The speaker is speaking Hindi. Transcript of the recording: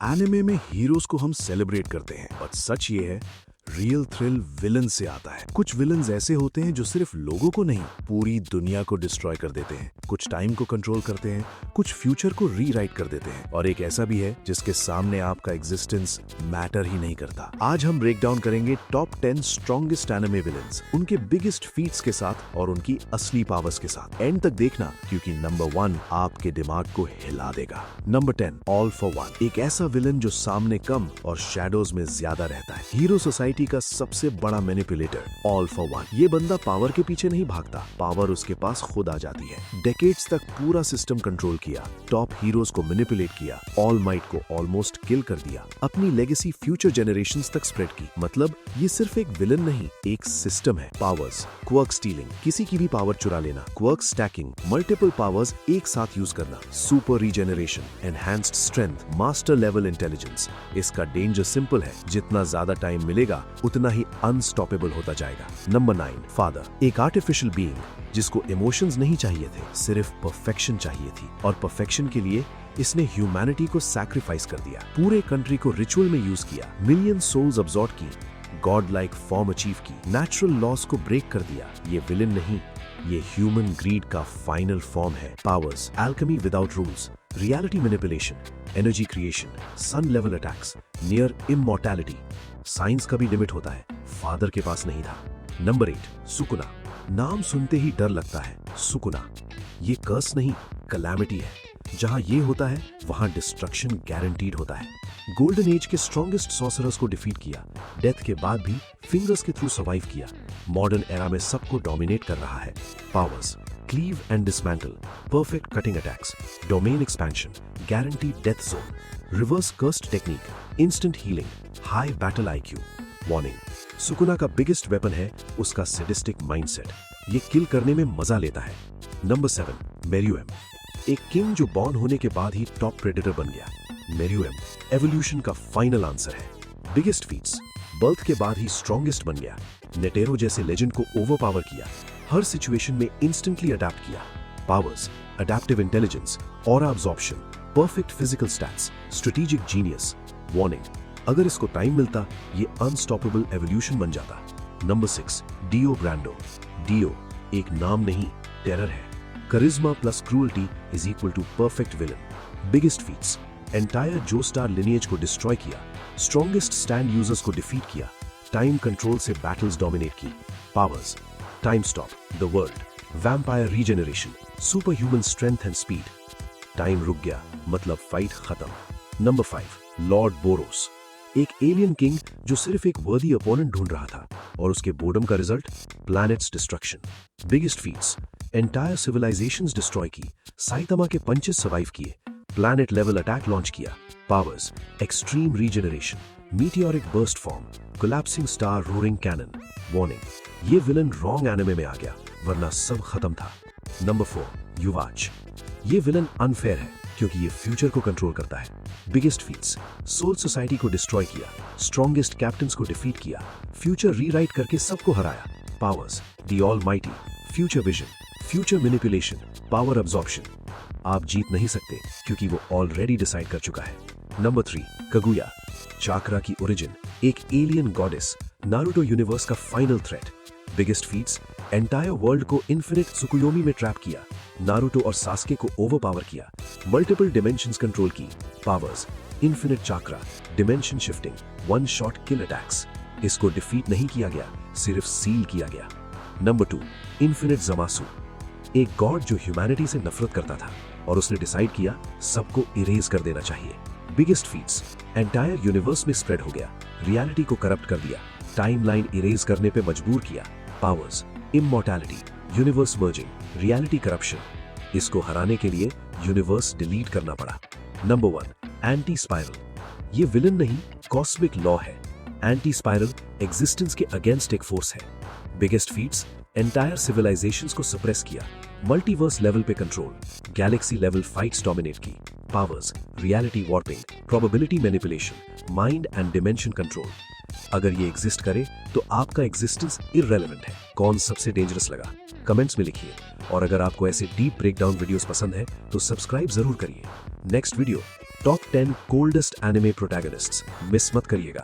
एनिमे में हीरोज को हम सेलिब्रेट करते हैं, बट सच ये है रियल थ्रिल विलन से आता है। कुछ विलन्स ऐसे होते हैं जो सिर्फ लोगों को नहीं पूरी दुनिया को डिस्ट्रॉय कर देते हैं। कुछ टाइम को कंट्रोल करते हैं, कुछ फ्यूचर को रीराइट कर देते हैं, और एक ऐसा भी है जिसके सामने आपका एग्जिस्टेंस मैटर ही नहीं करता। आज हम ब्रेक डाउन करेंगे टॉप 10 स्ट्रॉन्गेस्ट एनिमे विलन्स, उनके बिगेस्ट फीट्स के साथ और उनकी असली पावर्स के साथ। एंड तक देखना, क्योंकि नंबर 1 आपके दिमाग को हिला देगा। Number 10, all for one. एक ऐसा विलन जो सामने कम और शैडोज में ज्यादा रहता है। हीरो सोसाइटी का सबसे बड़ा मैनिपुलेटर, ऑल फॉर वन। ये बंदा पावर के पीछे नहीं भागता, पावर उसके पास खुद आ जाती है। डेकेड्स तक पूरा सिस्टम कंट्रोल किया, टॉप हीरोज को मैनिपुलेट किया, ऑल माइट को ऑलमोस्ट किल कर दिया, अपनी लेगेसी फ्यूचर जनरेशंस तक स्प्रेड की। मतलब ये सिर्फ एक विलन नहीं, एक सिस्टम है। पावर्स, क्वर्क स्टीलिंग, किसी की भी पावर चुरा लेना, क्वर्क स्टैकिंग, मल्टीपल पावर्स एक साथ यूज करना, super regeneration, enhanced strength, master level intelligence. इसका डेंजर सिंपल है, जितना ज्यादा टाइम मिलेगा उतना ही अनस्टॉपेबल होता जाएगा। Number 9, father. एक आर्टिफिशियल बीइंग जिसको इमोशंस नहीं चाहिए थे, सिर्फ परफेक्शन चाहिए थी, और परफेक्शन के लिए इसने ह्यूमैनिटी को सैक्रिफाइस कर दिया। पूरे कंट्री को रिचुअल में यूज किया, मिलियन सोल्स अब्सॉर्ब की, गॉड लाइक फॉर्म अचीव की, नेचुरल लॉस को ब्रेक कर दिया। ये विलन नहीं, ये ह्यूमन ग्रीड का फाइनल फॉर्म है। Powers, alchemy without rules, reality manipulation, energy creation, sun level attacks, near immortality. Science का भी लिमिट होता है, फादर के पास नहीं था। Number 8, Sukuna. नाम सुनते ही डर लगता है। सुकुना ये कर्स नहीं, कैलामिटी है। जहां ये होता है वहां डिस्ट्रक्शन गारंटीड होता है। गोल्डन एज के स्ट्रॉन्गेस्ट सॉर्सरर्स को डिफीट किया, डेथ के बाद भी फिंगर्स के थ्रू सर्वाइव किया। मॉडर्न एरा में सबको डोमिनेट कर रहा है। Powers, cleave and dismantle, perfect cutting attacks, domain expansion, guaranteed death zone, reverse cursed technique, instant healing, high battle IQ. Warning, Sukuna का बिगेस्ट वेपन है उसका सैडिस्टिक माइंडसेट। ये किल करने में मजा लेता है। Number 7, Meruem. एक किंग जो बॉर्न होने के बाद ही टॉप प्रेडेटर बन गया। मेरुएम एवोल्यूशन का फाइनल आंसर है। बिगेस्ट फीट्स, बर्थ के बाद ही स्ट्रॉन्गेस्ट बन गया। नेटेरो जैसे लेजेंड को ओवरपावर किया, हर सिचुएशन में इंस्टेंटली अडैप्ट किया। Powers, adaptive intelligence, aura absorption, perfect physical stats, strategic genius. Warning, अगर इसको टाइम मिलता ये अनस्टॉपेबल एवोल्यूशन बन जाता। Number 6, deo Brando. डियो एक नाम नहीं, टेरर है। Charisma plus cruelty is equal to perfect villain. Biggest feats, entire Joestar lineage को डिस्ट्रॉय किया, स्ट्रॉन्गेस्ट स्टैंड यूजर्स को डिफीट किया, टाइम कंट्रोल से बैटल्स डोमिनेट की। Powers, time stop the world, vampire regeneration, super human strength and speed. Time रुक गया मतलब फाइट खत्म। Number 5, Lord Boros. एक एलियन किंग जो सिर्फ एक वर्दी अपोनेंट ढूंढ रहा था, और उसके बोर्डम का result planets destruction. Biggest feats, entire civilisations destroy की, साइतामा के पंचेस सर्वाइव किए, प्लैनेट लेवल अटैक लॉन्च किया। Powers, extreme regeneration, meteoric burst form, collapsing star roaring cannon. Warning, ये विलन रॉन्ग एनिमे में आ गया, वरना सब खत्म था। Number 4, Yhwach. ये विलन अनफेयर है क्योंकि ये फ्यूचर को कंट्रोल करता है। बिगेस्ट फीट्स, सोल सोसाइटी को डिस्ट्रॉय किया, स्ट्रॉन्गेस्ट कैप्टन्स को डिफीट किया, फ्यूचर रीराइट करके सबको हराया। Powers, the almighty, future vision, future manipulation, power absorption. आप जीत नहीं सकते क्योंकि वो ऑलरेडी डिसाइड कर चुका है। नंबर 3, कगुया। चाक्रा की ओरिजिन, एक एलियन गॉडेस, नारुतो यूनिवर्स का final threat. Biggest feats, entire world को इन्फिनिट त्सुकुयोमी में ट्रैप किया, नारुतो और सास्के को ओवरपावर किया, मल्टीपल डिमेंशंस कंट्रोल की। Powers, infinite chakra, dimension shifting, one shot kill attacks. इसको डिफीट नहीं किया गया, सिर्फ सील किया गया। Number 2, infinite Zamasu. एक गॉड जो ह्यूमैनिटी से नफरत करता था, और उसने डिसाइड किया सबको इरेज कर देना चाहिए। बिगेस्ट फीट्स, एंटायर यूनिवर्स में स्प्रेड हो गया, रियलिटी को करप्ट कर दिया, टाइमलाइन इरेज करने पे मजबूर किया। Powers, immortality, universe merging, reality corruption. इसको हराने के लिए यूनिवर्स डिलीट करना पड़ा। Number 1, anti spiral. ये विलन नहीं, कॉस्मिक लॉ है। एंटी स्पाइरल एग्जिस्टेंस के अगेंस्ट एक फोर्स है। बिगेस्ट फीट्स, एंटायर सिविलाइजेशंस को सप्रेस किया, मल्टीवर्स लेवल पे control, galaxy level fights dominate की। Powers, reality warping, probability manipulation, mind and dimension control. अगर ये एग्जिस्ट करे तो आपका एग्जिस्टेंस इररेलेवेंट है। कौन सबसे डेंजरस लगा? कमेंट्स में लिखिए। और अगर आपको ऐसे डीप ब्रेकडाउन वीडियोस पसंद है तो सब्सक्राइब जरूर करिए। Next video top 10 coldest anime protagonists miss मत करिएगा।